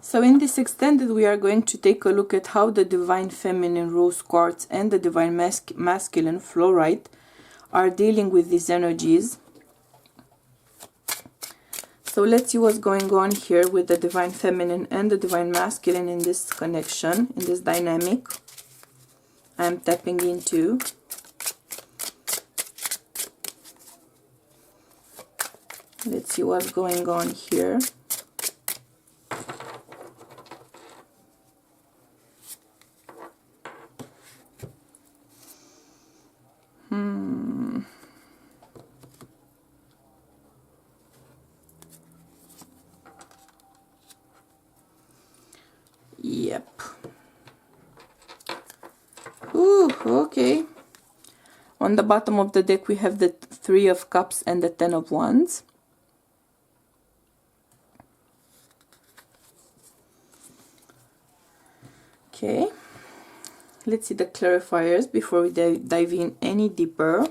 So in this extended, we are going to take a look at how the Divine Feminine Rose Quartz and the Divine Masculine Fluorite are dealing with these energies. So let's see what's going on here with the Divine Feminine and the Divine Masculine in this connection, in this dynamic I'm tapping into. Let's see what's going on here. Yep. Ooh, okay. On the bottom of the deck we have the Three of Cups and the Ten of Wands. Okay. Let's see the clarifiers before we dive in any deeper.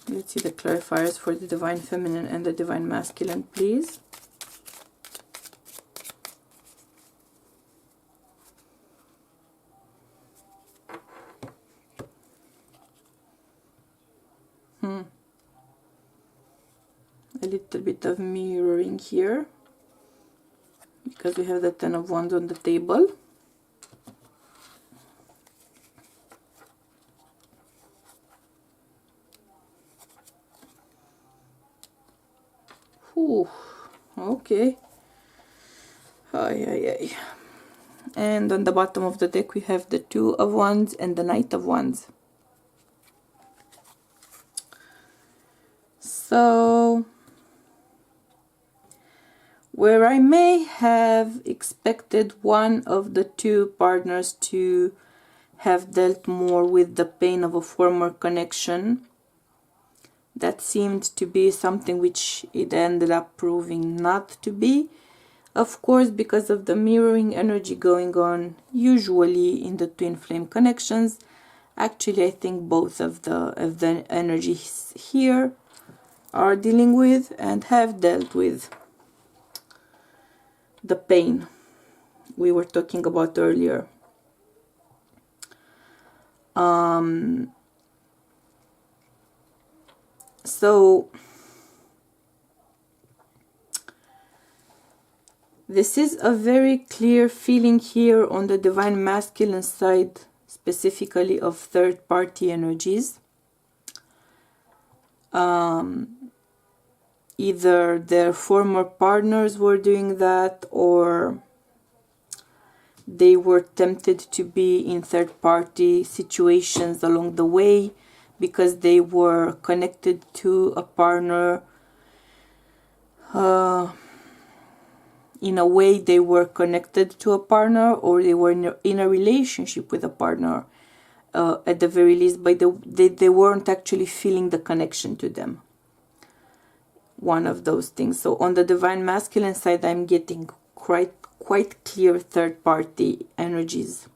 Let's see the clarifiers for the Divine Feminine and the Divine Masculine, please. A little bit of mirroring here because we have the Ten of Wands on the table. Ooh, okay. Ay, ay, ay. And on the bottom of the deck we have the Two of Wands and the Knight of Wands. So, where I may have expected one of the two partners to have dealt more with the pain of a former connection, that seemed to be something which it ended up proving not to be. Of course, because of the mirroring energy going on usually in the twin flame connections. Actually, I think both of the energies here are dealing with and have dealt with the pain we were talking about earlier. So this is a very clear feeling here on the Divine Masculine side, specifically of third-party energies. Either their former partners were doing that, or they were tempted to be in third-party situations along the way because they were connected to a partner. In a way, they were connected to a partner, or they were in a relationship with a partner, at the very least, but they weren't actually feeling the connection to them. One of those things. So on the Divine Masculine side, I'm getting quite clear third-party energies.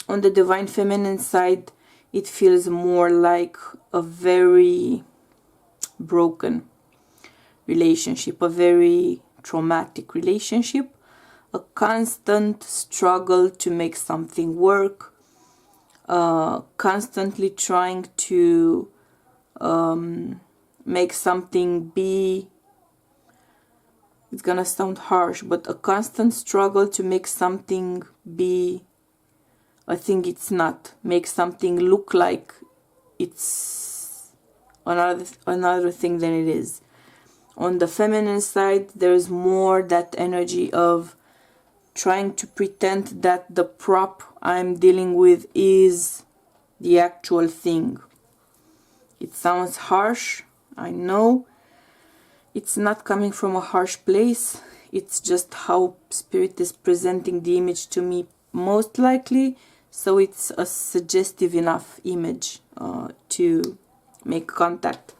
On the Divine Feminine side, it feels more like a very broken relationship, a very traumatic relationship, a constant struggle to make something work, constantly trying to make something be, it's gonna sound harsh, but a constant struggle to make something be a thing it's not, make something look like it's another thing than it is. On the feminine side, there's more that energy of trying to pretend that the prop I'm dealing with is the actual thing. It sounds harsh, I know. It's not coming from a harsh place. It's just how Spirit is presenting the image to me, most likely. So it's a suggestive enough image to make contact.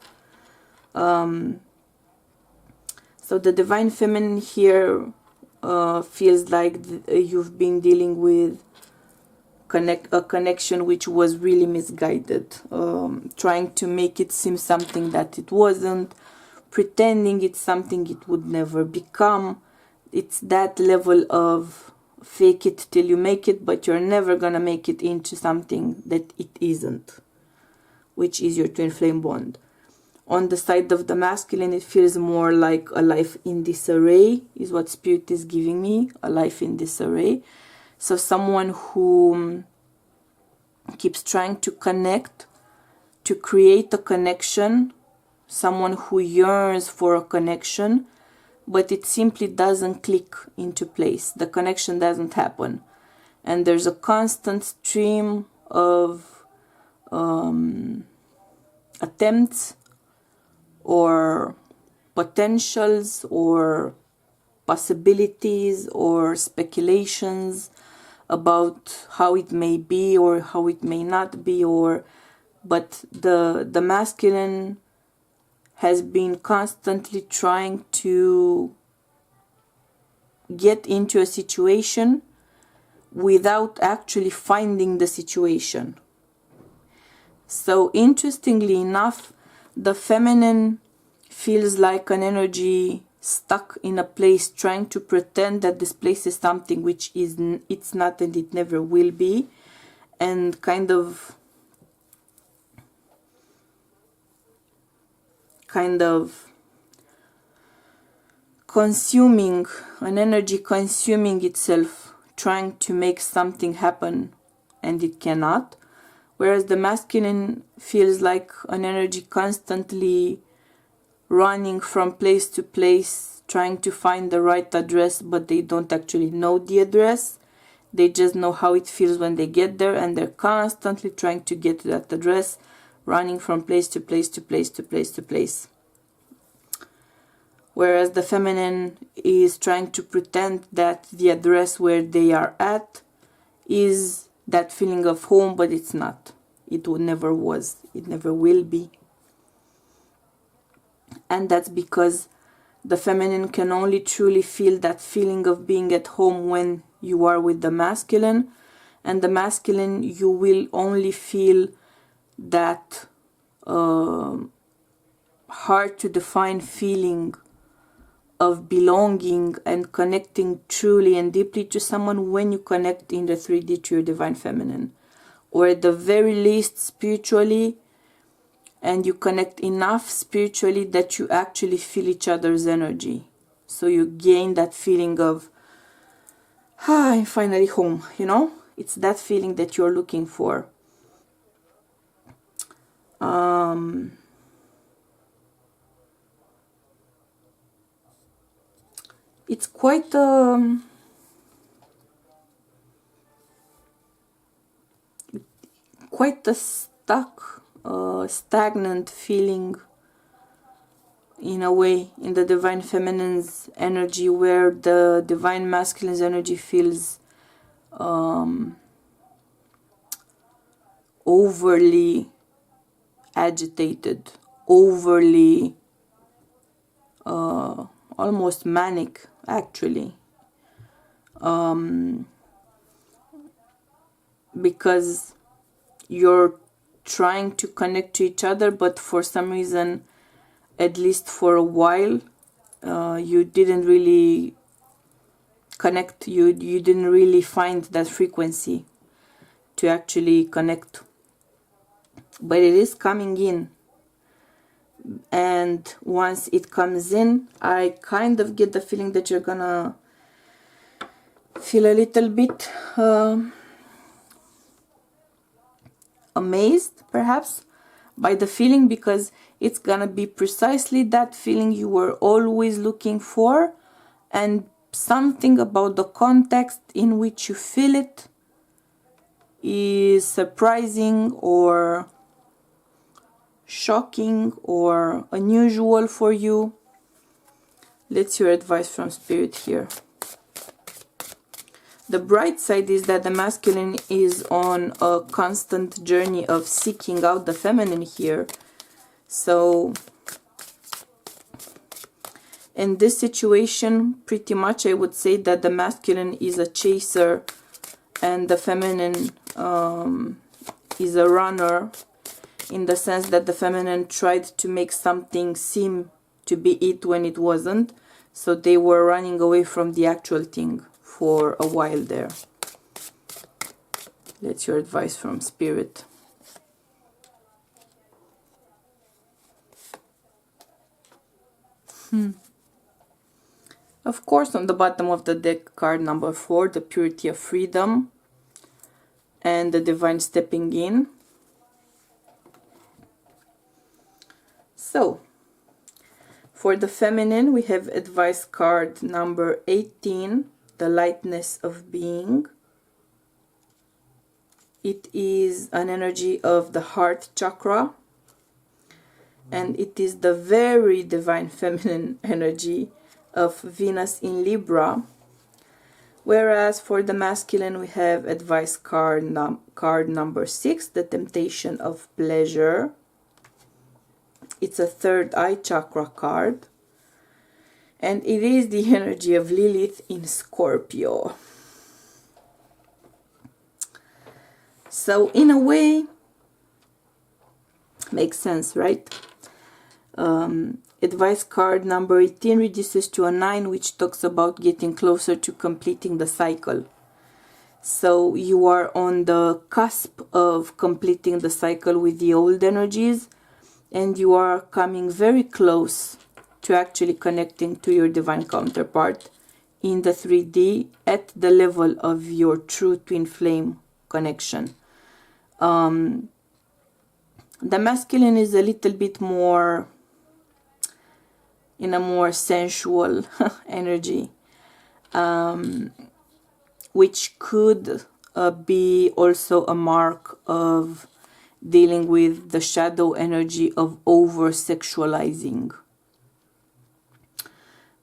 So the Divine Feminine here feels like you've been dealing with a connection which was really misguided, trying to make it seem something that it wasn't, pretending it's something it would never become. It's that level of fake it till you make it, but you're never gonna make it into something that it isn't, which is your twin flame bond. On the side of the masculine, it feels more like a life in disarray, is what Spirit is giving me, a life in disarray. So someone who keeps trying to connect, to create a connection, someone who yearns for a connection, but it simply doesn't click into place. The connection doesn't happen. And there's a constant stream of attempts or potentials or possibilities or speculations about how it may be or how it may not be, but the masculine has been constantly trying to get into a situation without actually finding the situation. So interestingly enough, the feminine feels like an energy stuck in a place, trying to pretend that this place is something which it's not and it never will be, and kind of consuming, an energy consuming itself, trying to make something happen, and it cannot. Whereas the masculine feels like an energy constantly running from place to place, trying to find the right address, but they don't actually know the address. They just know how it feels when they get there, and they're constantly trying to get to that address, running from place to place to place to place to place. Whereas the feminine is trying to pretend that the address where they are at is that feeling of home, but it's not. It never was. It never will be. And that's because the feminine can only truly feel that feeling of being at home when you are with the masculine. And the masculine, you will only feel that hard to define feeling of belonging and connecting truly and deeply to someone when you connect in the 3D to your divine feminine, or at the very least spiritually, and you connect enough spiritually that you actually feel each other's energy. So you gain that feeling of, I'm finally home, you know? It's that feeling that you're looking for. It's quite a stuck, stagnant feeling in a way in the divine feminine's energy, where the divine masculine's energy feels overly agitated, overly almost manic, actually, because you're trying to connect to each other, but for some reason, at least for a while, you didn't really connect. You didn't really find that frequency to actually connect, but it is coming in. And once it comes in, I kind of get the feeling that you're gonna feel a little bit amazed, perhaps, by the feeling, because it's gonna be precisely that feeling you were always looking for, and something about the context in which you feel it is surprising or shocking or unusual for you. Let's hear advice from Spirit here. The bright side is that the masculine is on a constant journey of seeking out the feminine here. So in this situation, pretty much I would say that the masculine is a chaser and the feminine is a runner, in the sense that the feminine tried to make something seem to be it when it wasn't. So they were running away from the actual thing for a while there. That's your advice from Spirit. Of course, on the bottom of the deck, card number 4, the purity of freedom and the divine stepping in. So, for the feminine, we have advice card number 18, the lightness of being. It is an energy of the heart chakra, and it is the very divine feminine energy of Venus in Libra. Whereas for the masculine, we have advice card number 6, the temptation of pleasure. It's a third eye chakra card, and it is the energy of Lilith in Scorpio. So in a way, makes sense, right? Advice card number 18 reduces to a 9, which talks about getting closer to completing the cycle. So you are on the cusp of completing the cycle with the old energies, and you are coming very close to actually connecting to your divine counterpart in the 3D at the level of your true twin flame connection. The masculine is a little bit more in a more sensual energy, which could be also a mark of dealing with the shadow energy of over-sexualizing.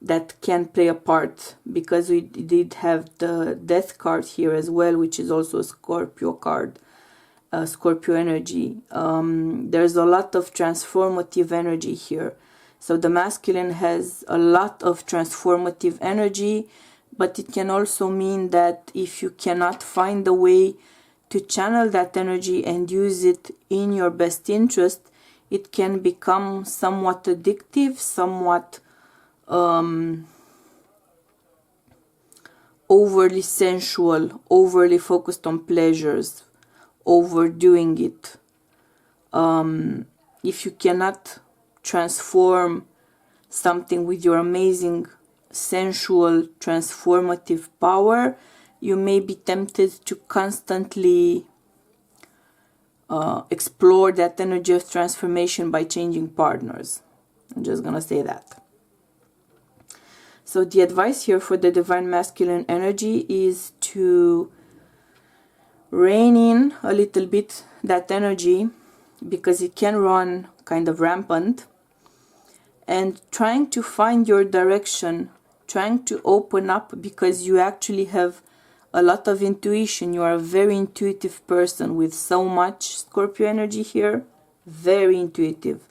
That can play a part, because we did have the death card here as well, which is also a Scorpio card, Scorpio energy. There's a lot of transformative energy here. So the masculine has a lot of transformative energy, but it can also mean that if you cannot find a way to channel that energy and use it in your best interest, it can become somewhat addictive, somewhat overly sensual, overly focused on pleasures, overdoing it. If you cannot transform something with your amazing sensual transformative power, you may be tempted to constantly explore that energy of transformation by changing partners. I'm just gonna say that. So the advice here for the divine masculine energy is to rein in a little bit that energy, because it can run kind of rampant, and trying to find your direction, trying to open up, because you actually have a lot of intuition. You are a very intuitive person with so much Scorpio energy here. Very intuitive,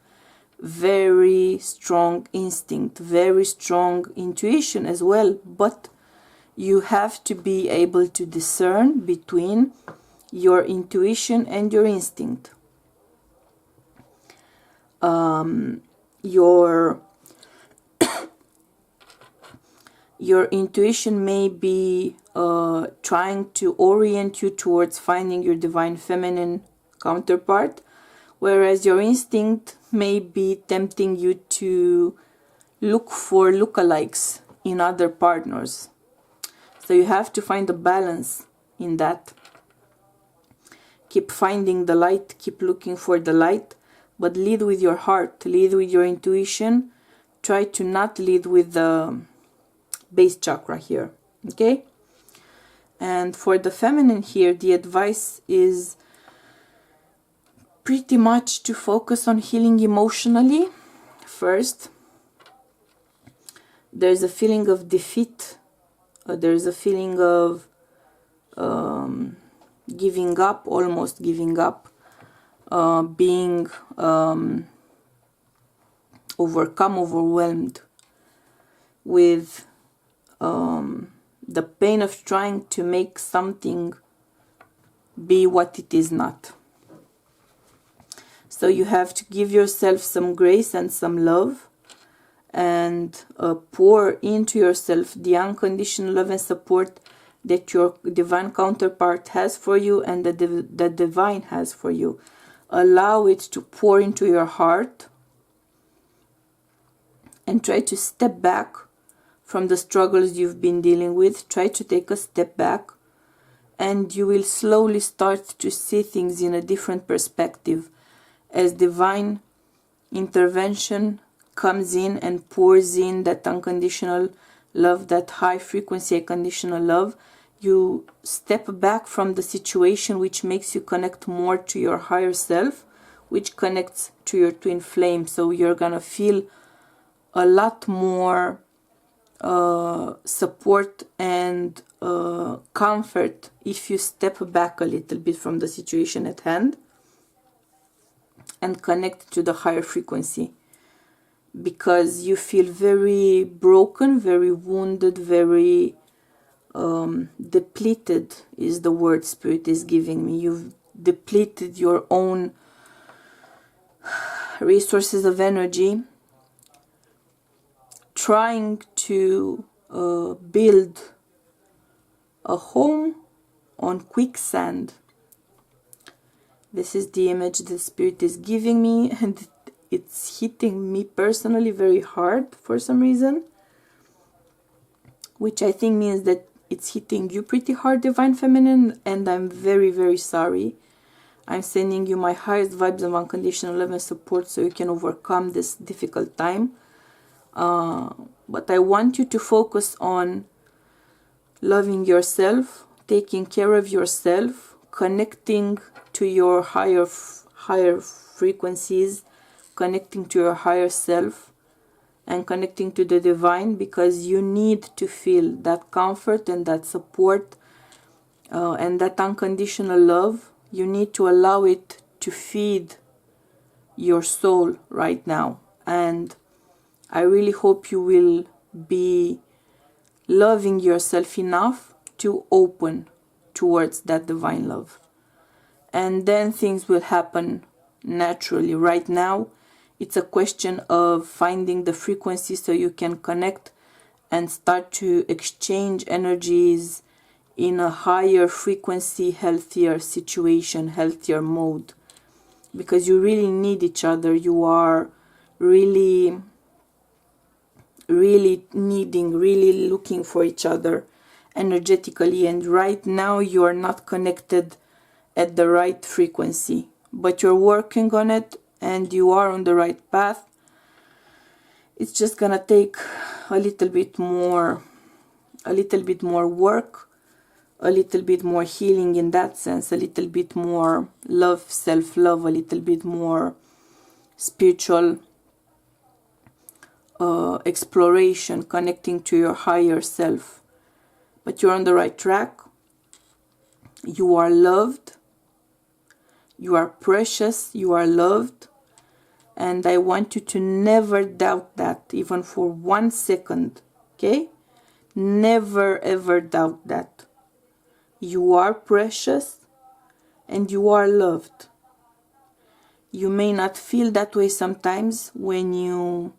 very strong instinct, very strong intuition as well. But you have to be able to discern between your intuition and your instinct. Your intuition may be trying to orient you towards finding your divine feminine counterpart, whereas your instinct may be tempting you to look for lookalikes in other partners. So you have to find a balance in that. Keep finding the light, keep looking for the light, but lead with your heart, lead with your intuition. Try to not lead with the base chakra here, okay? And for the feminine here, the advice is pretty much to focus on healing emotionally first. There's a feeling of defeat, there's a feeling of giving up, almost giving up, being overwhelmed with the pain of trying to make something be what it is not. So you have to give yourself some grace and some love, and pour into yourself the unconditional love and support that your divine counterpart has for you and that the divine has for you. Allow it to pour into your heart, and try to step back from the struggles you've been dealing with. Try to take a step back, and you will slowly start to see things in a different perspective as divine intervention comes in and pours in that unconditional love, that high frequency unconditional love. You step back from the situation, which makes you connect more to your higher self, which connects to your twin flame. So you're gonna feel a lot more support and comfort if you step back a little bit from the situation at hand and connect to the higher frequency, because you feel very broken, very wounded, very depleted is the word Spirit is giving me. You've depleted your own resources of energy trying to build a home on quicksand. This is the image the Spirit is giving me, and it's hitting me personally very hard for some reason, which I think means that it's hitting you pretty hard, Divine Feminine, and I'm very, very sorry. I'm sending you my highest vibes of unconditional love and support so you can overcome this difficult time. But I want you to focus on loving yourself, taking care of yourself, connecting to your higher frequencies, connecting to your higher self, and connecting to the divine, because you need to feel that comfort and that support and that unconditional love. You need to allow it to feed your soul right now. And I really hope you will be loving yourself enough to open towards that divine love. And then things will happen naturally. Right now, it's a question of finding the frequency so you can connect and start to exchange energies in a higher frequency, healthier situation, healthier mode. Because you really need each other. You are really needing, really looking for each other energetically. And right now you are not connected at the right frequency. But you're working on it and you are on the right path. It's just gonna take a little bit more work, a little bit more healing in that sense, a little bit more love, self-love, a little bit more spiritual exploration, connecting to your higher self. But you're on the right track. You are loved. You are precious. You are loved. And I want you to never doubt that, even for 1 second. Okay? Never ever doubt that. You are precious and you are loved. You may not feel that way sometimes when you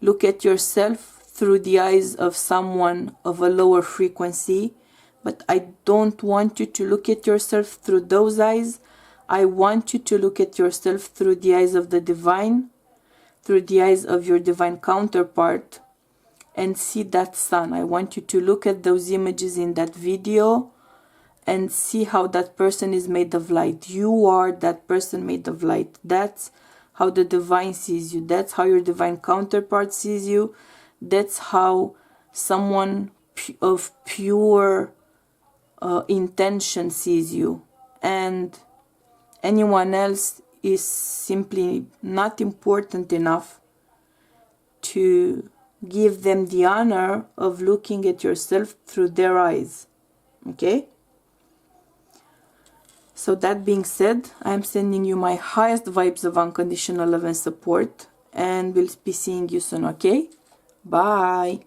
look at yourself through the eyes of someone of a lower frequency, but I don't want you to look at yourself through those eyes. I want you to look at yourself through the eyes of the divine, through the eyes of your divine counterpart, and see that sun. I want you to look at those images in that video and see how that person is made of light. You are that person made of light. That's how the divine sees you. That's how your divine counterpart sees you. That's how someone of pure intention sees you. And anyone else is simply not important enough to give them the honor of looking at yourself through their eyes. Okay? So that being said, I'm sending you my highest vibes of unconditional love and support, and we'll be seeing you soon, okay? Bye!